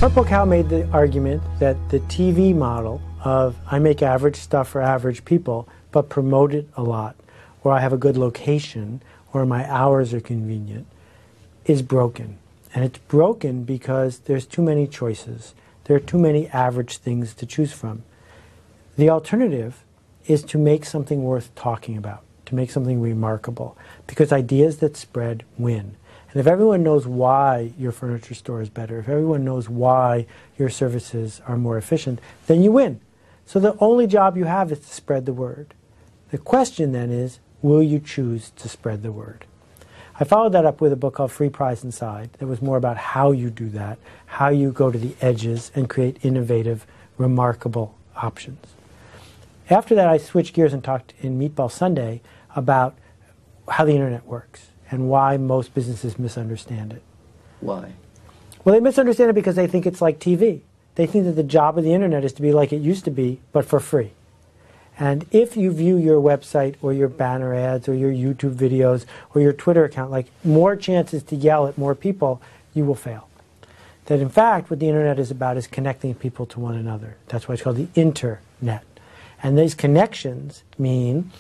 Purple Cow made the argument that the TV model of I make average stuff for average people, but promote it a lot, or I have a good location, or my hours are convenient, is broken. And it's broken because there's too many choices. There are too many average things to choose from. The alternative is to make something worth talking about, to make something remarkable, because ideas that spread win. And if everyone knows why your furniture store is better, if everyone knows why your services are more efficient, then you win. So the only job you have is to spread the word. The question then is, will you choose to spread the word? I followed that up with a book called Free Prize Inside that was more about how you do that, how you go to the edges and create innovative, remarkable options. After that, I switched gears and talked in Meatball Sunday about how the internet works and why most businesses misunderstand it. Why? Well, they misunderstand it because they think it's like TV. They think that the job of the internet is to be like it used to be, but for free. And if you view your website or your banner ads or your YouTube videos or your Twitter account like more chances to yell at more people, you will fail. That in fact, what the internet is about is connecting people to one another. That's why it's called the internet. And these connections mean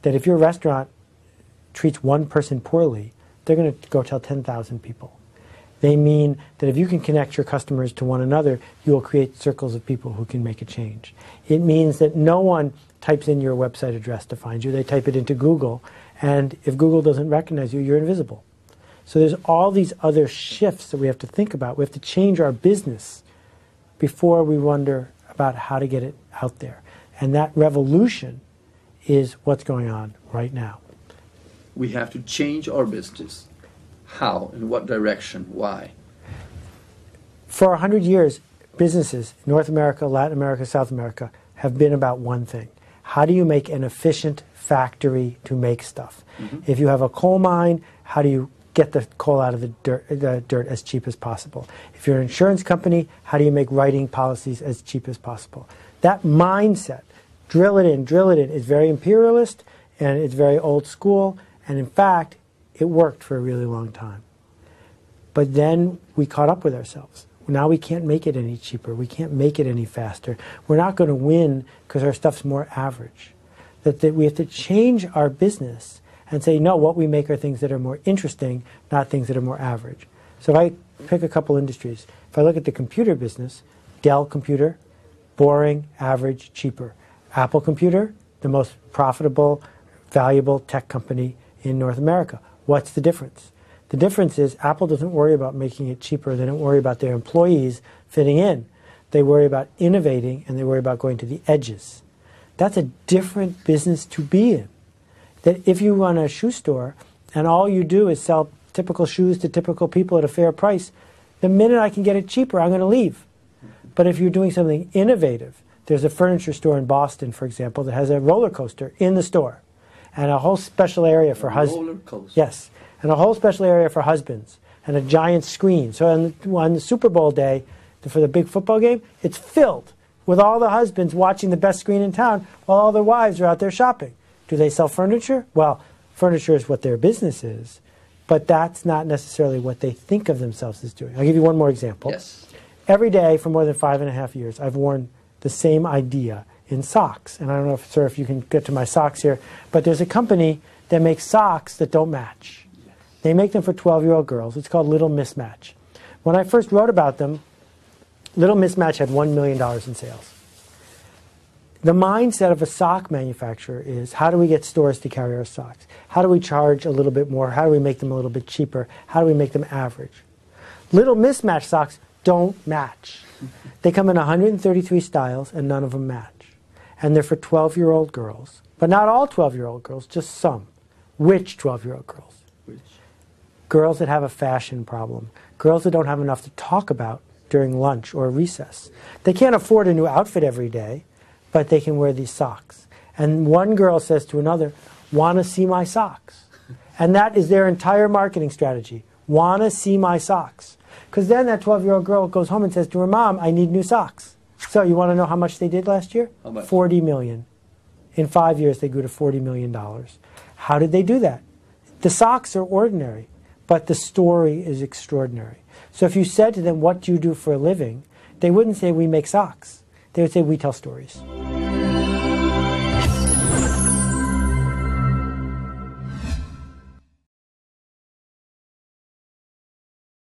that if your restaurant treats one person poorly, they're going to go tell 10,000 people. They mean that if you can connect your customers to one another, you will create circles of people who can make a change. It means that no one types in your website address to find you. They type it into Google, and if Google doesn't recognize you, you're invisible. So there's all these other shifts that we have to think about. We have to change our business before we wonder about how to get it out there. And that revolution is what's going on right now. We have to change our business. How? In what direction? Why? For 100 years, businesses, North America, Latin America, South America, have been about one thing. How do you make an efficient factory to make stuff? Mm-hmm. If you have a coal mine, how do you get the coal out of the dirt as cheap as possible? If you're an insurance company, how do you make writing policies as cheap as possible? That mindset, drill it in, is very imperialist, and it's very old school, and in fact, it worked for a really long time. But then we caught up with ourselves. Now we can't make it any cheaper. We can't make it any faster. We're not going to win because our stuff's more average. That we have to change our business and say, no, what we make are things that are more interesting, not things that are more average. So if I pick a couple industries, if I look at the computer business, Dell computer, boring, average, cheaper. Apple computer, the most profitable, valuable tech company in North America. What's the difference? The difference is Apple doesn't worry about making it cheaper. They don't worry about their employees fitting in. They worry about innovating, and they worry about going to the edges. That's a different business to be in. That if you run a shoe store and all you do is sell typical shoes to typical people at a fair price, the minute I can get it cheaper, I'm going to leave. But if you're doing something innovative, there's a furniture store in Boston, for example, that has a roller coaster in the store and a whole special area for husbands. Roller coaster. Yes. And a whole special area for husbands, and a giant screen. So on the Super Bowl day, for the big football game, it's filled with all the husbands watching the best screen in town while all their wives are out there shopping. Do they sell furniture? Well, furniture is what their business is, but that's not necessarily what they think of themselves as doing. I'll give you one more example. Yes. Every day for more than 5.5 years, I've worn the same idea in socks. And I don't know, sir, if you can get to my socks here, but there's a company that makes socks that don't match. They make them for 12-year-old girls. It's called Little Mismatch. When I first wrote about them, Little Mismatch had $1 million in sales. The mindset of a sock manufacturer is, how do we get stores to carry our socks? How do we charge a little bit more? How do we make them a little bit cheaper? How do we make them average? Little Mismatch socks don't match. They come in 133 styles, and none of them match. And they're for 12-year-old girls. But not all 12-year-old girls, just some. Which 12-year-old girls? Which? Girls that have a fashion problem. Girls that don't have enough to talk about during lunch or recess. They can't afford a new outfit every day, but they can wear these socks. And one girl says to another, want to see my socks? And that is their entire marketing strategy. Want to see my socks? Because then that 12-year-old girl goes home and says to her mom, I need new socks. So you want to know how much they did last year? How much? $40 million. In 5 years, they grew to $40 million. How did they do that? The socks are ordinary. but the story is extraordinary. So if you said to them, what do you do for a living? They wouldn't say, we make socks. They would say, we tell stories.